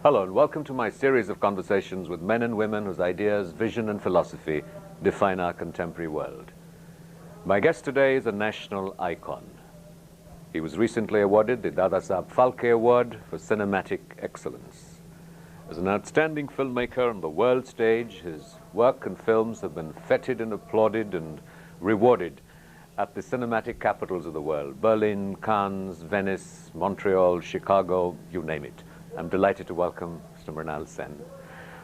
Hello and welcome to my series of conversations with men and women whose ideas, vision and philosophy define our contemporary world. My guest today is a national icon. He was recently awarded the Dadasaheb Phalke Award for Cinematic Excellence. As an outstanding filmmaker on the world stage, his work and films have been feted and applauded and rewarded at the cinematic capitals of the world: Berlin, Cannes, Venice, Montreal, Chicago, you name it. I'm delighted to welcome Mr. Mrinal Sen.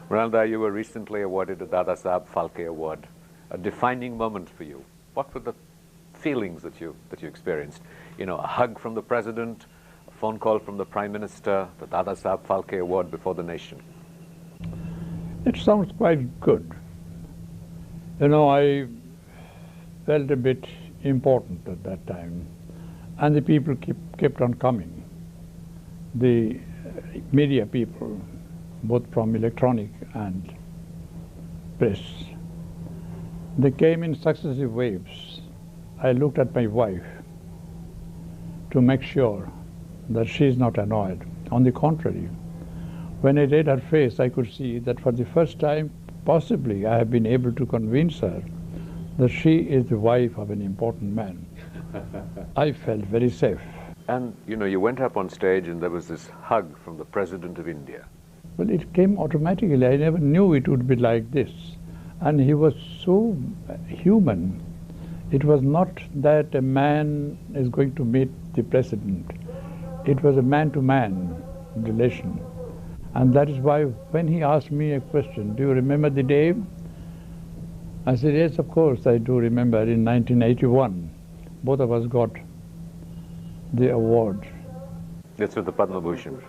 Mrinal, you were recently awarded the Dadasaheb Phalke Award, a defining moment for you. What were the feelings that you experienced? You know, a hug from the president, a phone call from the prime minister, the Dadasaheb Phalke Award before the nation. It sounds quite good. You know, I felt a bit important at that time, and the people kept on coming. The media people, both from electronic and press, they came in successive waves. I looked at my wife to make sure that she's not annoyed. On the contrary, when I read her face, I could see that for the first time, possibly, I have been able to convince her that she is the wife of an important man. I felt very safe. And, you know, you went up on stage and there was this hug from the President of India. Well, it came automatically. I never knew it would be like this. And he was so human. It was not that a man is going to meet the President. It was a man-to-man relation. And that is why when he asked me a question, do you remember the day? I said, yes, of course, I do remember. In 1981, both of us got the award. That's with the Padma Bhushan.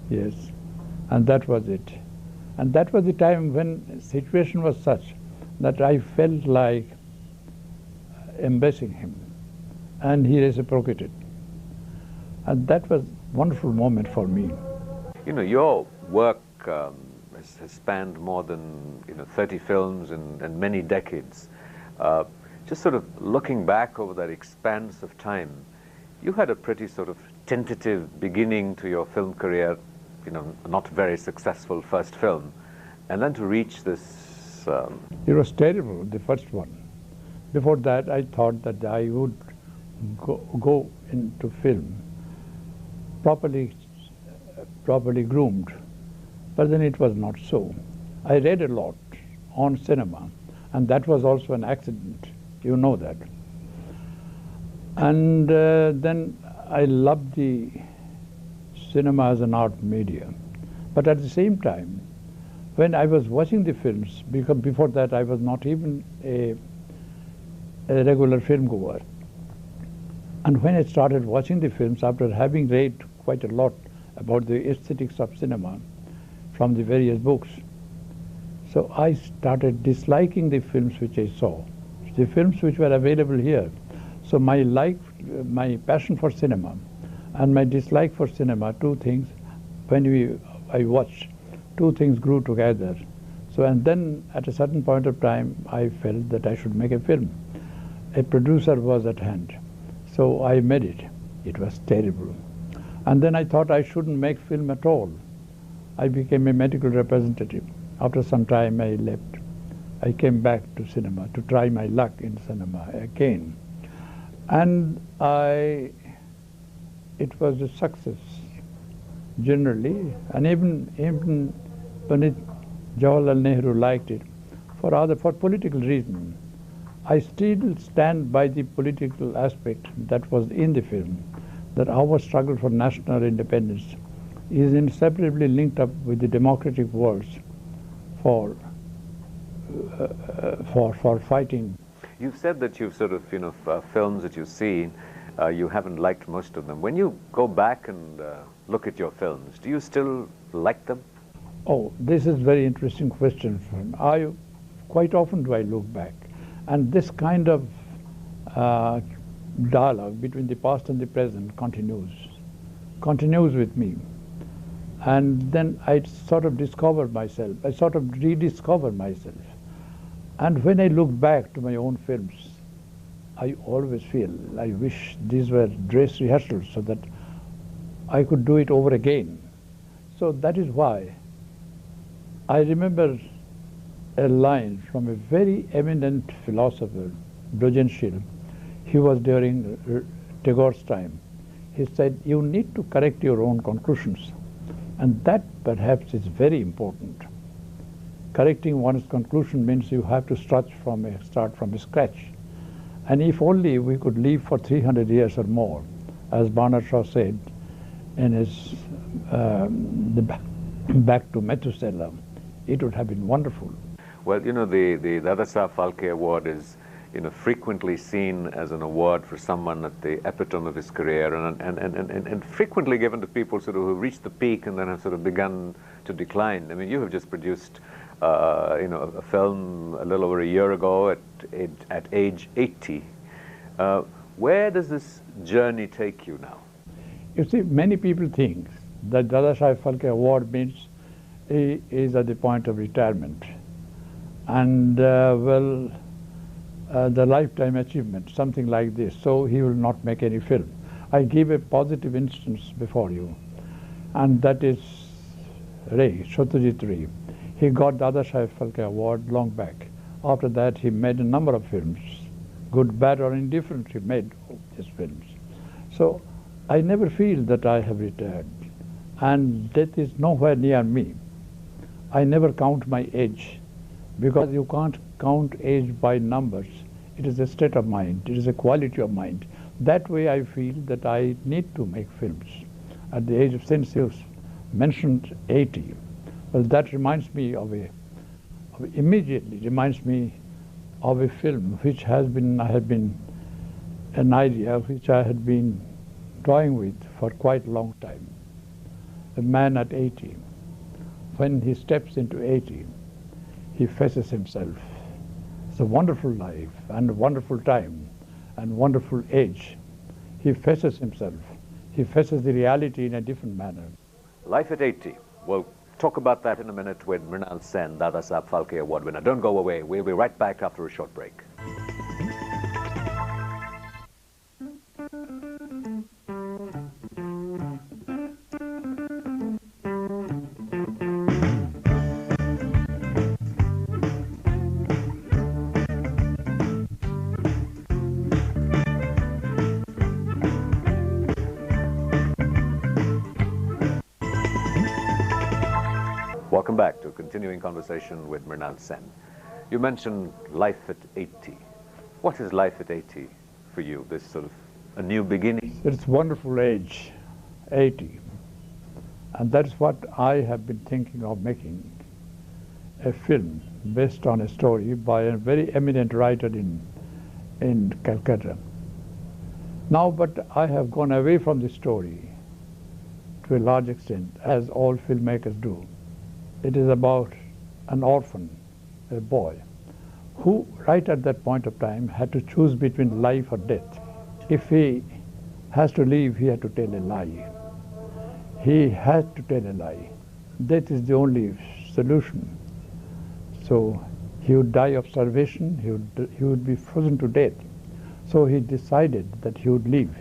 Yes, and that was it. And that was the time when the situation was such that I felt like embracing him, and he reciprocated. And that was a wonderful moment for me. You know, your work has spanned more than 30 films and many decades. Just sort of looking back over that expanse of time, you had a pretty sort of tentative beginning to your film career, not very successful first film, and then to reach this... It was terrible, the first one. Before that, I thought that I would go into film properly groomed, but then it was not so. I read a lot on cinema, and that was also an accident, you know that. And then I loved the cinema as an art medium. But at the same time, when I was watching the films, because before that I was not even a regular film goer. And when I started watching the films, after having read quite a lot about the aesthetics of cinema from the various books, so I started disliking the films which I saw, the films which were available here. So my passion for cinema and my dislike for cinema, two things, I watched, two things grew together. So, and then at a certain point of time, I felt that I should make a film. A producer was at hand. So I made it. It was terrible. And then I thought I shouldn't make film at all. I became a medical representative. After some time, I left. I came back to cinema to try my luck in cinema again. And it was a success, generally, and even Pandit Jawaharlal Nehru liked it for political reasons. I still stand by the political aspect that was in the film, that our struggle for national independence is inseparably linked up with the democratic wars for fighting. You've said that you've sort of, films that you've seen, you haven't liked most of them. When you go back and look at your films, do you still like them? Oh, this is a very interesting question. Quite often do I look back. And this kind of dialogue between the past and the present continues with me. And then I sort of discover myself, I sort of rediscover myself. And when I look back to my own films, I always feel I wish these were dress rehearsals so that I could do it over again. So that is why I remember a line from a very eminent philosopher, Brojenshil. He was during Tagore's time. He said, you need to correct your own conclusions. And that perhaps is very important. Correcting one's conclusion means you have to start from a scratch. And if only we could live for 300 years or more, as Bernard Shaw said in his Back to Methuselah, it would have been wonderful. Well, you know, the Dadasaheb Phalke Award is, you know, frequently seen as an award for someone at the epitome of his career, and frequently given to people sort of who reached the peak and then have sort of begun to decline. I mean, you have just produced, you know, a film a little over a year ago at age 80. Where does this journey take you now? You see, many people think that Dadasaheb Phalke Award means he is at the point of retirement. And, well, the lifetime achievement, something like this, so he will not make any film. I give a positive instance before you, and that is Ray, Satyajit Ray. He got the Dadasaheb Phalke Award long back. After that, he made a number of films, good, bad, or indifferent. He made his films. So I never feel that I have retired, and death is nowhere near me. I never count my age, because you can't count age by numbers. It is a state of mind. It is a quality of mind. That way I feel that I need to make films. At the age of, since you mentioned 80, well, that reminds me immediately reminds me of a film which I had been an idea which I had been toying with for quite a long time. A man at 80, when he steps into 80, he faces himself. It's a wonderful life and a wonderful time and wonderful age. He faces himself. He faces the reality in a different manner. Life at 80. We'll talk about that in a minute with Mrinal Sen, Dadasaheb Phalke Award winner. Don't go away. We'll be right back after a short break. Welcome back to a continuing conversation with Mrinal Sen. You mentioned life at 80. What is life at 80 for you, this sort of a new beginning? It's a wonderful age, 80. And that's what I have been thinking of making, a film based on a story by a very eminent writer in Calcutta. Now, but I have gone away from the story to a large extent, as all filmmakers do. It is about an orphan, a boy, who right at that point of time had to choose between life or death. If he has to live, he had to tell a lie. He had to tell a lie. Death is the only solution. So he would die of starvation, he would be frozen to death. So he decided that he would live,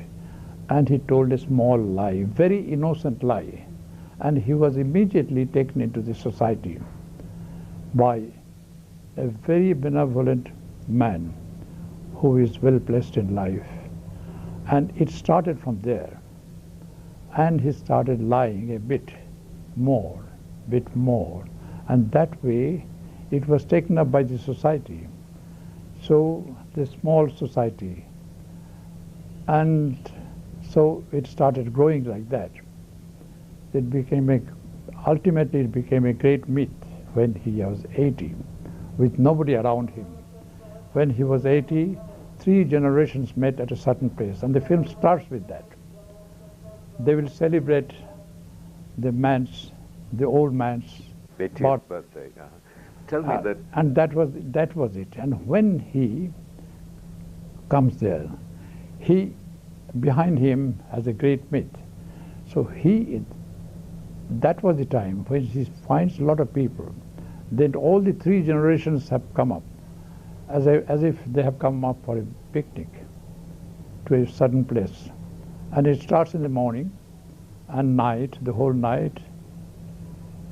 and he told a small lie, very innocent lie. And he was immediately taken into the society by a very benevolent man who is well placed in life. And it started from there. And he started lying a bit more. And that way it was taken up by the society. So the small society. And so it started growing like that. Ultimately it became a great myth when he was 80, with nobody around him. When he was 80, 3 generations met at a certain place, and the film starts with that. They will celebrate the old man's 80th birthday. Tell me that. And that was it. And when he comes there, behind him has a great myth. So that was the time when he finds a lot of people. Then all the 3 generations have come up, as if they have come up for a picnic to a certain place. And it starts in the morning and night, the whole night,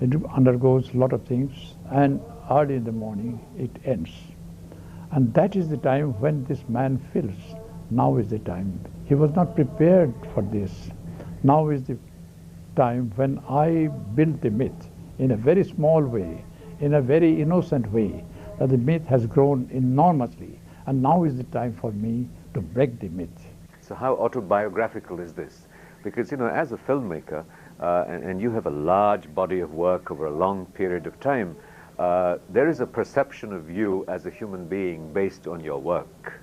It undergoes a lot of things, and early in the morning it ends. And that is the time when this man feels, now is the time. He was not prepared for this. Now is the time when I build the myth in a very small way, in a very innocent way, that the myth has grown enormously. And now is the time for me to break the myth. So how autobiographical is this? Because, you know, as a filmmaker, and you have a large body of work over a long period of time, there is a perception of you as a human being based on your work.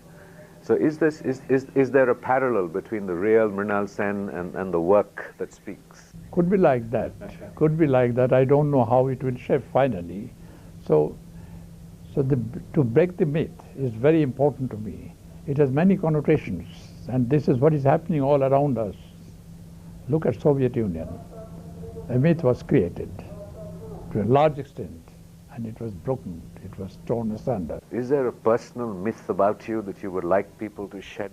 So is there a parallel between the real Mrinal Sen and the work that speaks? Could be like that. Could be like that. I don't know how it will shape finally. So to break the myth is very important to me. It has many connotations, and this is what is happening all around us. Look at Soviet Union. A myth was created to a large extent, and it was broken. It was torn asunder. Is there a personal myth about you that you would like people to shed?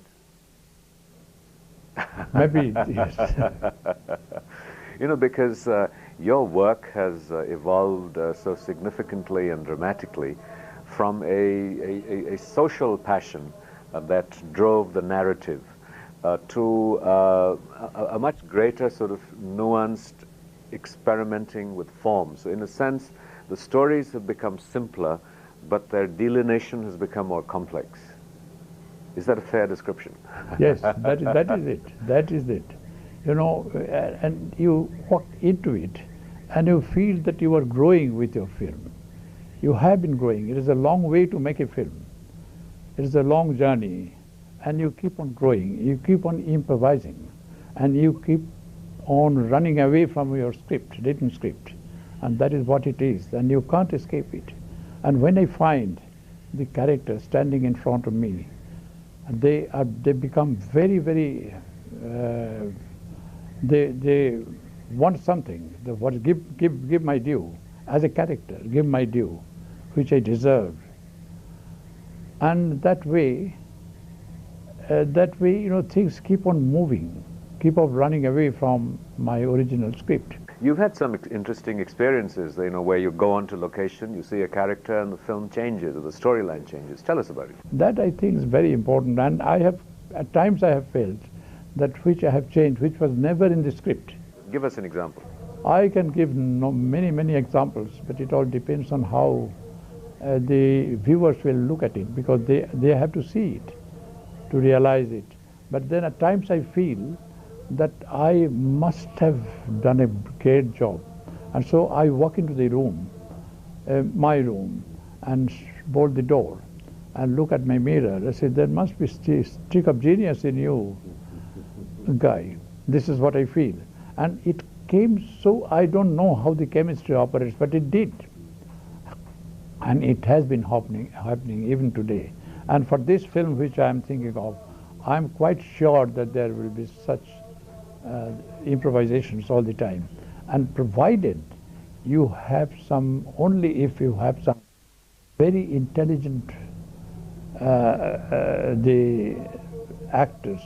Maybe, yes. You know, because your work has evolved so significantly and dramatically from a social passion that drove the narrative to a much greater sort of nuanced experimenting with form. So in a sense, the stories have become simpler, but their delineation has become more complex. Is that a fair description? Yes, that is it. That is it. You know, and you walk into it, and you feel that you are growing with your film. You have been growing. It is a long way to make a film. It is a long journey, and you keep on growing. You keep on improvising, and you keep on running away from your script, written script. And that is what it is, and you can't escape it. And when I find the character standing in front of me, they become very, very, they want something. They want to give my due as a character, give my due, which I deserve. And that way, you know, things keep on moving, keep on running away from my original script. You've had some interesting experiences, you know, where you go onto location, you see a character, and the film changes, or the storyline changes. Tell us about it. That, I think, is very important, and at times I have felt that which I have changed, which was never in the script. Give us an example. I can give many examples, but it all depends on how the viewers will look at it, because they have to see it to realize it. But then at times I feel that I must have done a great job. And so I walk into the room, my room, and bolt the door and look at my mirror. I say, there must be streak of genius in you, guy. This is what I feel. And it came so, I don't know how the chemistry operates, but it did. And it has been happening even today. And for this film which I am thinking of, I'm quite sure that there will be such improvisations all the time. And provided you have only if you have some very intelligent the actors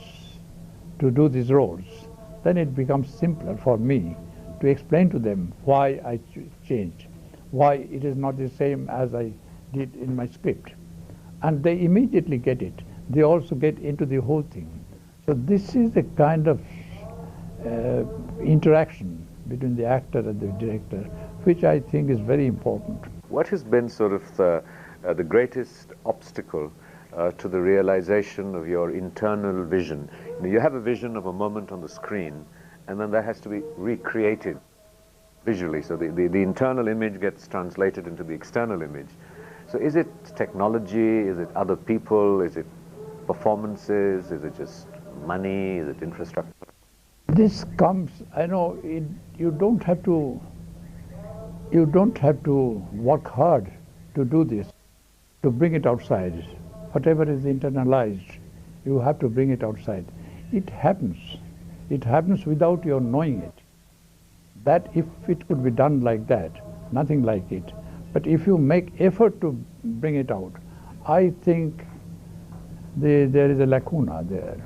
to do these roles, then it becomes simpler for me to explain to them why I changed, why it is not the same as I did in my script. And they immediately get it. They also get into the whole thing. So this is a kind of interaction between the actor and the director, which I think is very important. What has been sort of the greatest obstacle to the realization of your internal vision? You know, you have a vision of a moment on the screen, and then that has to be recreated visually. So the internal image gets translated into the external image. So is it technology? Is it other people? Is it performances? Is it just money? Is it infrastructure? This comes, I know, you don't have to work hard to do this, to bring it outside. Whatever is internalized, you have to bring it outside. It happens. It happens without your knowing it. That if it could be done like that, nothing like it. But if you make effort to bring it out, I think there is a lacuna there.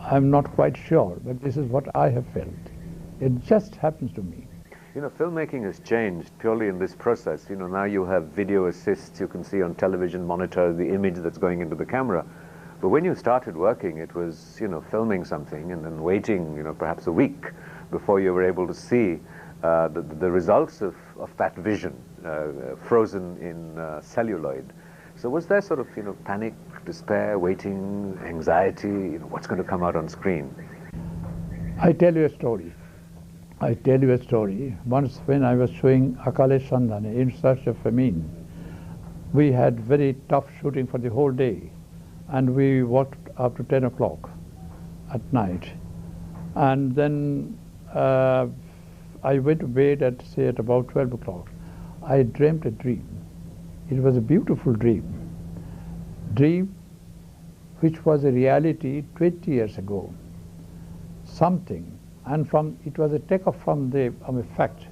I'm not quite sure, but this is what I have felt. It just happens to me. You know, filmmaking has changed purely in this process. You know, now you have video assists, you can see on television monitor the image that's going into the camera. But when you started working, it was, you know, filming something and then waiting, you know, perhaps a week before you were able to see the results of that vision frozen in celluloid. So was there sort of, you know, panic, despair, waiting, anxiety, you know, what's going to come out on screen? I tell you a story. Once when I was showing Akale Sandhane, In Search of Famine, we had very tough shooting for the whole day, and we worked up to 10 o'clock at night. And then I went to bed at, say, at about 12 o'clock. I dreamt a dream. It was a beautiful dream which was a reality 20 years ago. Something. And it was a takeoff from a fact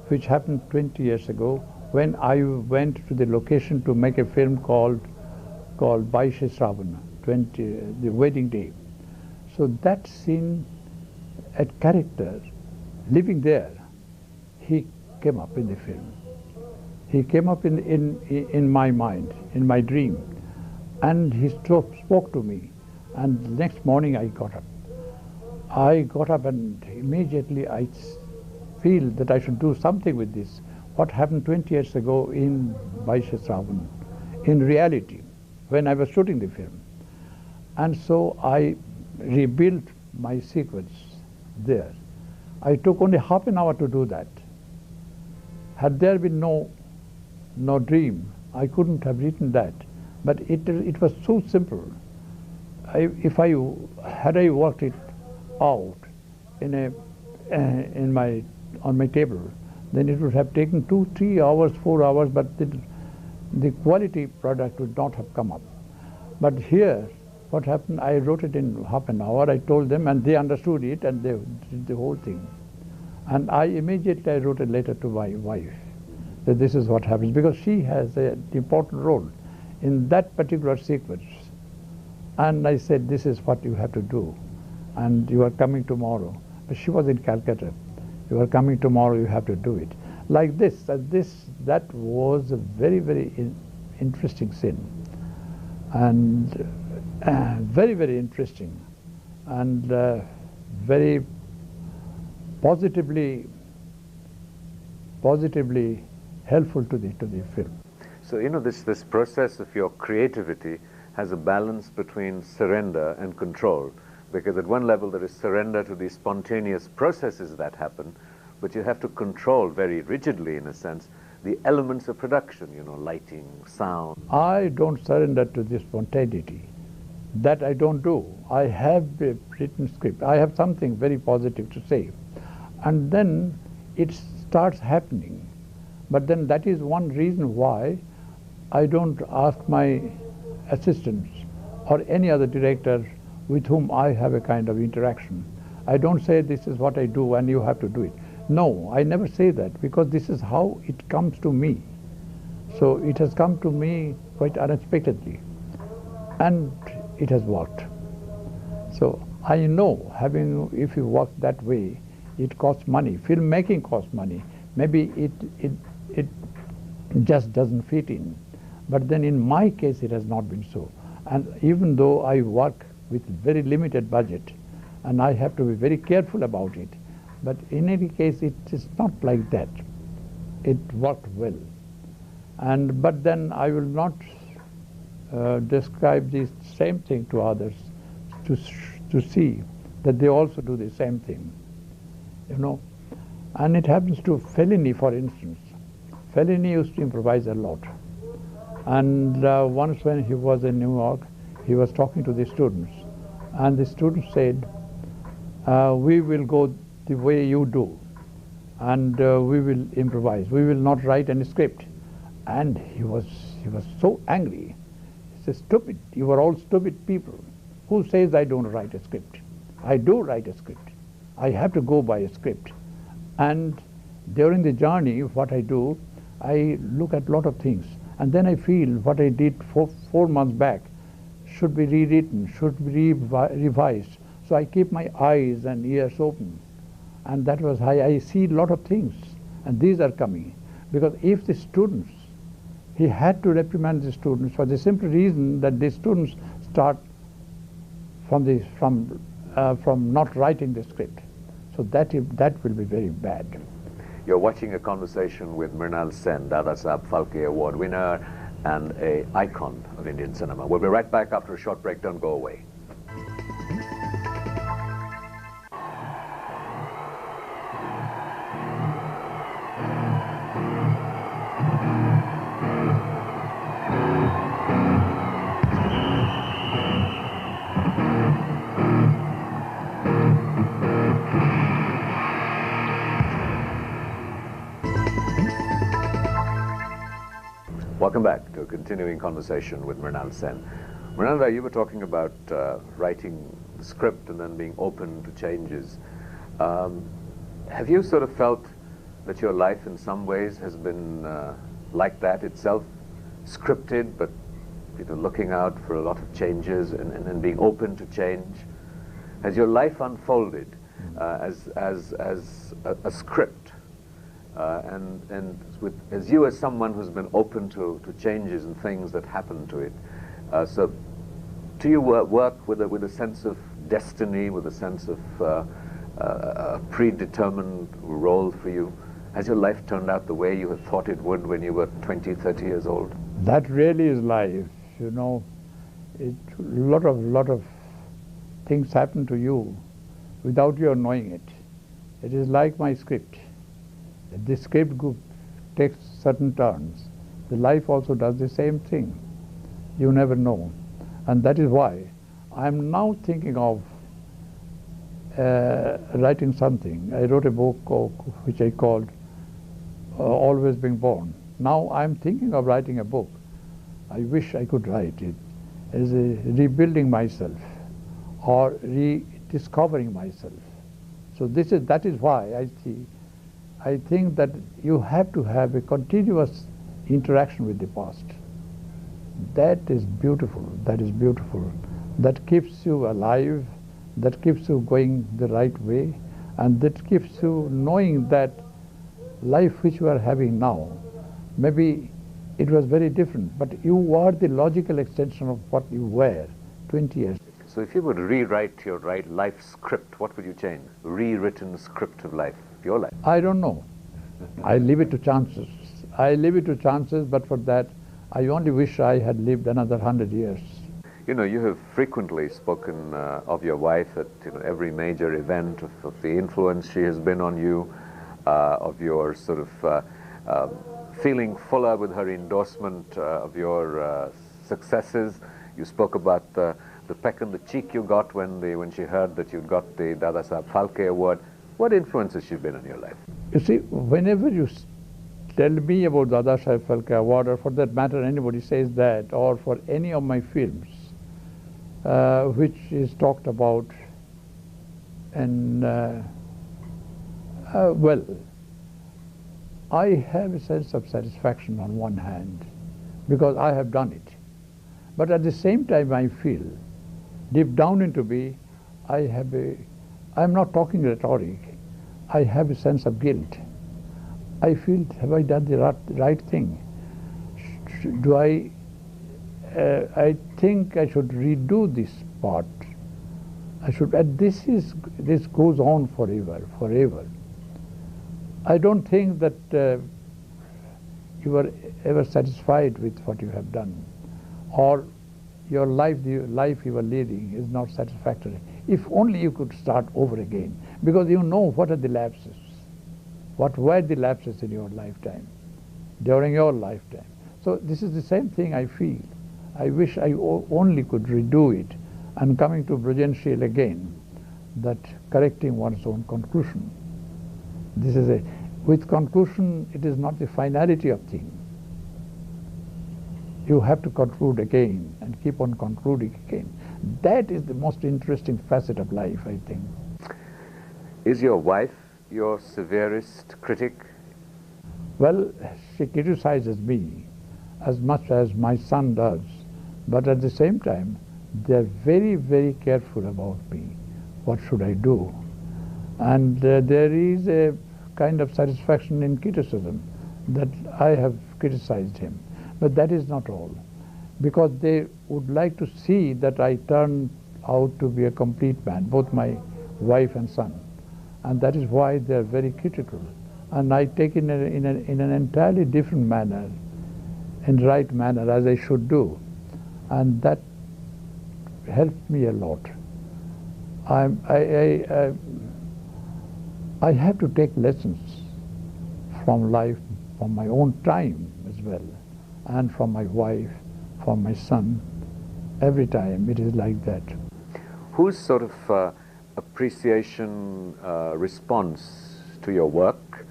which happened 20 years ago when I went to the location to make a film called Baishe Shravan, the wedding day. So that scene, a character living there, he came up in the film. He came up in my mind, in my dream, and he spoke to me. And the next morning I got up and immediately I feel that I should do something with this. What happened 20 years ago in Baishe Shravan, in reality, when I was shooting the film. And so I rebuilt my sequence there. I took only half an hour to do that. Had there been no dream, I couldn't have written that. But it was so simple. Had I worked it out on my table, then it would have taken 2, 3 hours, 4 hours, but the quality product would not have come up. But here, what happened, I wrote it in half an hour, I told them, and they understood it, and they did the whole thing. And I immediately wrote a letter to my wife that this is what happens, because she has an important role in that particular sequence. And I said, this is what you have to do, and you are coming tomorrow. But she was in Calcutta. You are coming tomorrow, you have to do it. Like this, that was a very, very interesting scene. And very, very interesting. And very positively helpful to the film. So, you know, this process of your creativity has a balance between surrender and control. Because at one level there is surrender to the spontaneous processes that happen, but you have to control very rigidly, in a sense, the elements of production, you know, lighting, sound. I don't surrender to the spontaneity. That I don't do. I have a written script. I have something very positive to say. And then it starts happening. But then that is one reason why I don't ask my assistants or any other director with whom I have a kind of interaction. I don't say this is what I do and you have to do it. No, I never say that, because this is how it comes to me. So it has come to me quite unexpectedly, and it has worked. So I know, if you work that way, it costs money. Filmmaking costs money. Maybe it just doesn't fit in. But then in my case it has not been so. And even though I work with very limited budget, and I have to be very careful about it, but in any case it is not like that. It worked well. But then I will not describe the same thing to others to see that they also do the same thing, you know. And it happens to Fellini, for instance. Fellini used to improvise a lot. And once when he was in New York, he was talking to the students, and the students said, we will go the way you do, and we will improvise. We will not write any script. And he was so angry. He said, stupid, you are all stupid people. Who says I don't write a script? I do write a script. I have to go by a script. And during the journey, what I do, I look at a lot of things. And then I feel what I did 4 months back should be rewritten, should be revised. So I keep my eyes and ears open. And that was how I see a lot of things. And these are coming. Because if the students, he had to reprimand the students for the simple reason that the students start from not writing the script. So that will be very bad. You're watching a conversation with Mrinal Sen, Dada Saheb Phalke Award winner and an icon of Indian cinema. We'll be right back after a short break. Don't go away. Welcome back to a continuing conversation with Mrinal Sen. Mrinal, you were talking about writing the script and then being open to changes. Have you sort of felt that your life in some ways has been like that itself, scripted, but looking out for a lot of changes and being open to change? Has your life unfolded as a script? As you as someone who's been open to changes and things that happen to it, so do you work with a sense of destiny, with a sense of a predetermined role for you? Has your life turned out the way you had thought it would when you were 20, 30 years old? That really is life, a lot of things happen to you without your knowing it. It is like my script. The script group takes certain turns. The life also does the same thing. You never know. And that is why I'm now thinking of writing something. I wrote a book which I called Always Being Born. Now I'm thinking of writing a book. I wish I could write it as a rebuilding myself or rediscovering myself. So that is why I think that you have to have a continuous interaction with the past. That is beautiful. That is beautiful. That keeps you alive, that keeps you going the right way, and that keeps you knowing that life which you are having now, maybe it was very different, but you are the logical extension of what you were 20 years ago. So if you would rewrite your life script, what would you change? Rewritten script of life, your life? I don't know. I leave it to chances. But for that, I only wish I had lived another 100 years. You have frequently spoken of your wife at every major event, of the influence she has been on you, of your sort of feeling fuller with her endorsement of your successes. You spoke about the peck on the cheek you got when she heard that you'd got the Dada Saheb Phalke Award. What influence has she been on your life? You see, whenever you tell me about Dada Saheb Phalke Award, or for that matter anybody says that, or for any of my films, which is talked about, and well, I have a sense of satisfaction on one hand, because I have done it. But at the same time I feel, deep down into me, I'm not talking rhetoric, I have a sense of guilt. I feel, have I done the right thing? I think I should redo this part. This goes on forever. I don't think that you are ever satisfied with what you have done, or your life, the life you are leading is not satisfactory. If only you could start over again, because you know what are the lapses, what were the lapses in your lifetime, during your lifetime. So this is the same thing I feel. I wish I only could redo it, and coming to Brajanshil again, that correcting one's own conclusion. With conclusion, it is not the finality of thing. You have to conclude again and keep on concluding again. That is the most interesting facet of life, I think. Is your wife your severest critic? Well, she criticizes me as much as my son does, but at the same time, they are very, very careful about me. What should I do? And there is a kind of satisfaction in criticism, that I have criticized him. But that is not all, because they would like to see that I turn out to be a complete man, both my wife and son. And that is why they are very critical. And I take it in an entirely different manner, in right manner, as I should do. And that helped me a lot. I have to take lessons from life, from my own time as well, and from my wife, from my son. Every time it is like that. Whose sort of appreciation, response to your work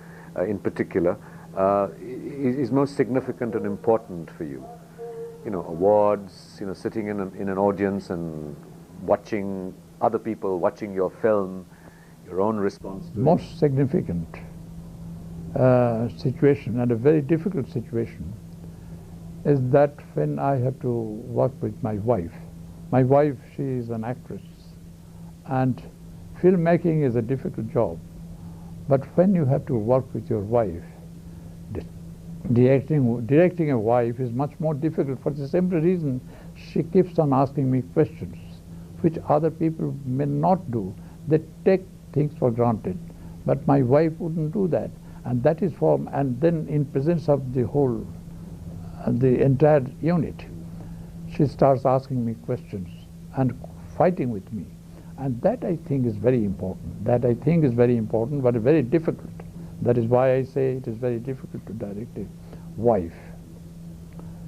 in particular is most significant and important for you? You know, awards, you know, sitting in an audience and watching other people watching your film, your own response to most it. Significant situation, and a very difficult situation, is that when I have to work with my wife. My wife, she is an actress, and filmmaking is a difficult job. But when you have to work with your wife, directing a wife is much more difficult for the simple reason she keeps on asking me questions which other people may not do. They take things for granted, but my wife wouldn't do that. And that is and then in presence of the whole, the entire unit, she starts asking me questions and fighting with me. And that I think is very important. That I think is very important, but very difficult. That is why I say it is very difficult to direct a wife.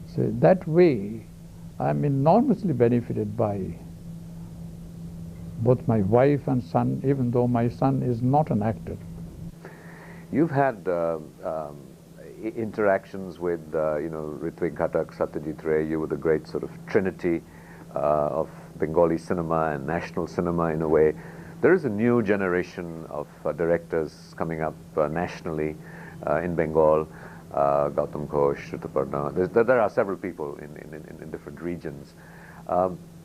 So that way, I am enormously benefited by both my wife and son, even though my son is not an actor. You've had interactions with, you know, Ritwik Ghatak, Satyajit Ray. You were the great sort of trinity of Bengali cinema and national cinema in a way. There is a new generation of directors coming up nationally in Bengal. Gautam Ghosh, Rituparna. There are several people in different regions.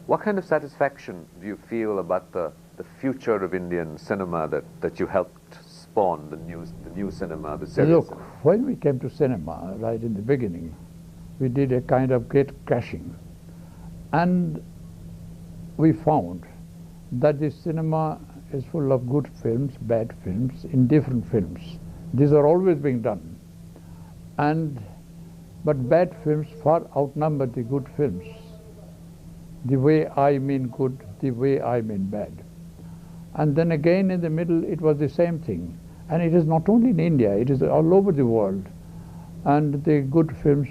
What kind of satisfaction do you feel about the future of Indian cinema that you helped spawn, the new cinema, the serious Look, cinema? when we came to cinema, right in the beginning, we did a kind of great crashing. And we found that the cinema is full of good films, bad films, indifferent films. These are always being done. But bad films far outnumber the good films. The way I mean good, the way I mean bad. And then again in the middle it was the same thing. And it is not only in India, it is all over the world. And the good films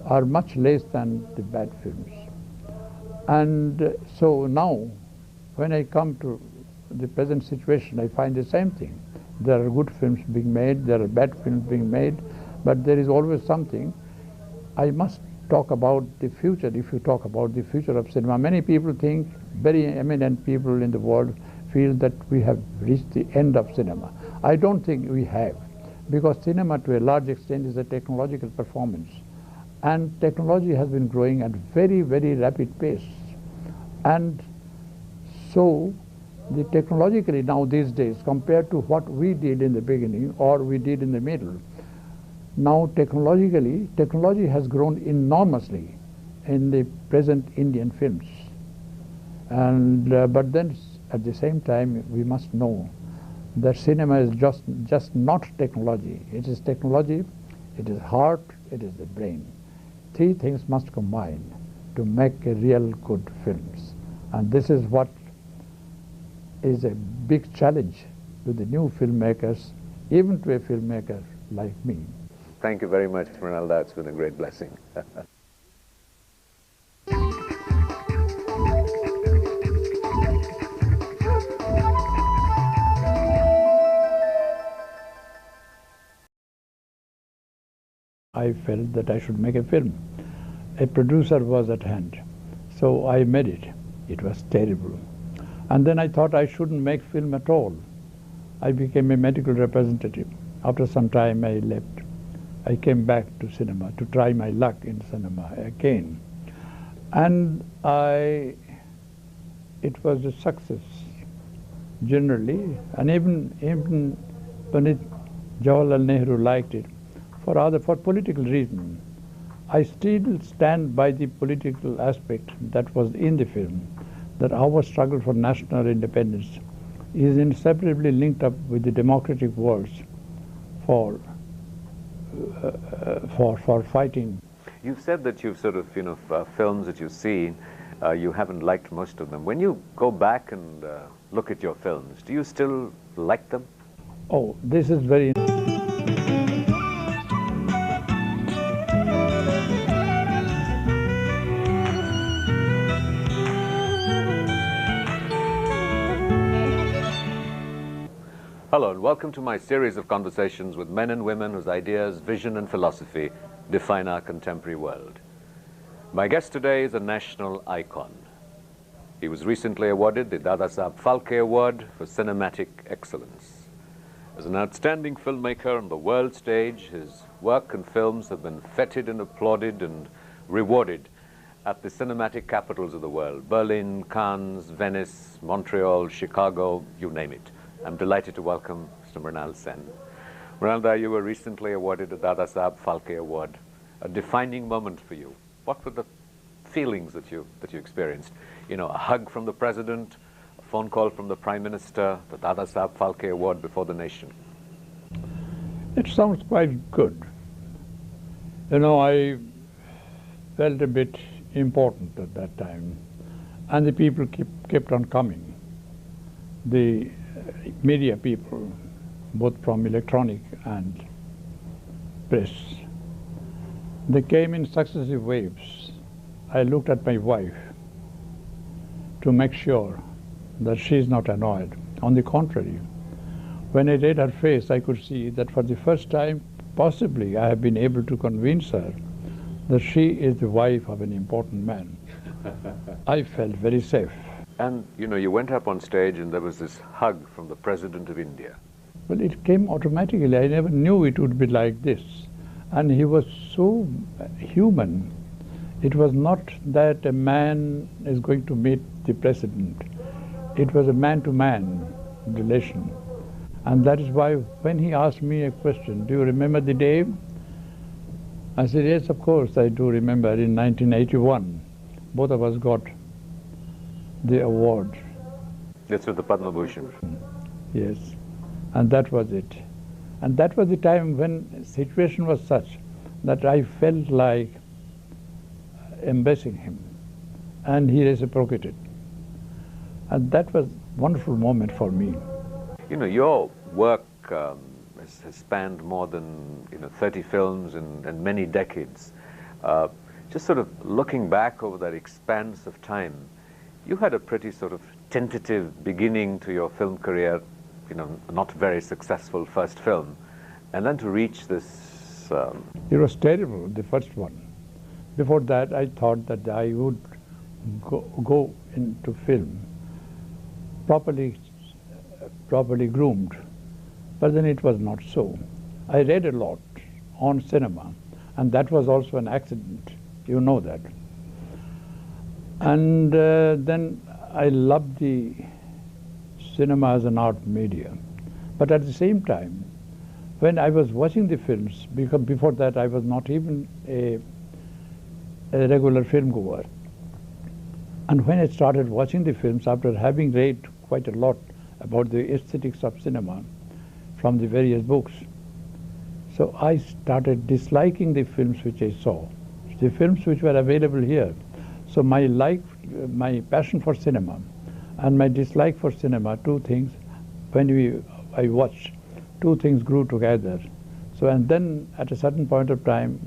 are much less than the bad films. And so now, when I come to the present situation, I find the same thing. There are good films being made, there are bad films being made, but there is always something. I must talk about the future. If you talk about the future of cinema, many people think, very eminent people in the world feel that we have reached the end of cinema. I don't think we have, because cinema to a large extent is a technological performance. And technology has been growing at very, very rapid pace. And so, technologically now these days, compared to what we did in the beginning or we did in the middle, now technology has grown enormously in the present Indian films. And but then at the same time we must know that cinema is just not technology. It is technology, it is heart, it is the brain. Three things must combine to make a real good films. And this is what is a big challenge to the new filmmakers, even to a filmmaker like me. Thank you very much, Mrinal. That's been a great blessing. I felt that I should make a film. A producer was at hand, so I made it. It was terrible. And then I thought I shouldn't make film at all. I became a medical representative. After some time I left. I came back to cinema to try my luck in cinema again. And it was a success generally. And even Jawaharlal Nehru liked it. For political reasons, I still stand by the political aspect that was in the film, that our struggle for national independence is inseparably linked up with the democratic wars for fighting. You've said that you've sort of, films that you've seen, you haven't liked most of them. When you go back and look at your films, do you still like them? Oh, this is very... Hello and welcome to my series of conversations with men and women whose ideas, vision and philosophy define our contemporary world. My guest today is a national icon. He was recently awarded the Dadasaheb Phalke Award for Cinematic Excellence. As an outstanding filmmaker on the world stage, his work and films have been feted and applauded and rewarded at the cinematic capitals of the world: Berlin, Cannes, Venice, Montreal, Chicago, you name it. I'm delighted to welcome Mr. Mrinal Sen. Mrinal, you were recently awarded the Dadasaheb Phalke Award, a defining moment for you. What were the feelings that you experienced? You know, a hug from the president, a phone call from the prime minister, the Dadasaheb Phalke Award before the nation. It sounds quite good. You know, I felt a bit important at that time, and the people kept on coming. The media people, both from electronic and press, they came in successive waves. I looked at my wife to make sure that she's not annoyed. On the contrary, when I read her face, I could see that for the first time, possibly, I have been able to convince her that she is the wife of an important man. I felt very safe. And, you went up on stage and there was this hug from the President of India. Well, it came automatically. I never knew it would be like this. And he was so human. It was not that a man is going to meet the President. It was a man-to-man relation. And that is why when he asked me a question, do you remember the day? I said, yes, of course, I do remember. In 1981, both of us got the award. That's with the Padma Bhushan. Yes, and that was it. And that was the time when the situation was such that I felt like embracing him, and he reciprocated. And that was a wonderful moment for me. Your work has spanned more than 30 films and many decades. Just sort of looking back over that expanse of time, you had a pretty sort of tentative beginning to your film career, not very successful first film, and then to reach this... It was terrible, the first one. Before that, I thought that I would go into film properly groomed, but then it was not so. I read a lot on cinema, and that was also an accident, you know that. And then I loved the cinema as an art medium. But at the same time, when I was watching the films, because before that I was not even a regular film goer. And when I started watching the films, after having read quite a lot about the aesthetics of cinema from the various books, so I started disliking the films which I saw, the films which were available here. So my passion for cinema and my dislike for cinema, two things, I watched, two things grew together. So, and then at a certain point of time,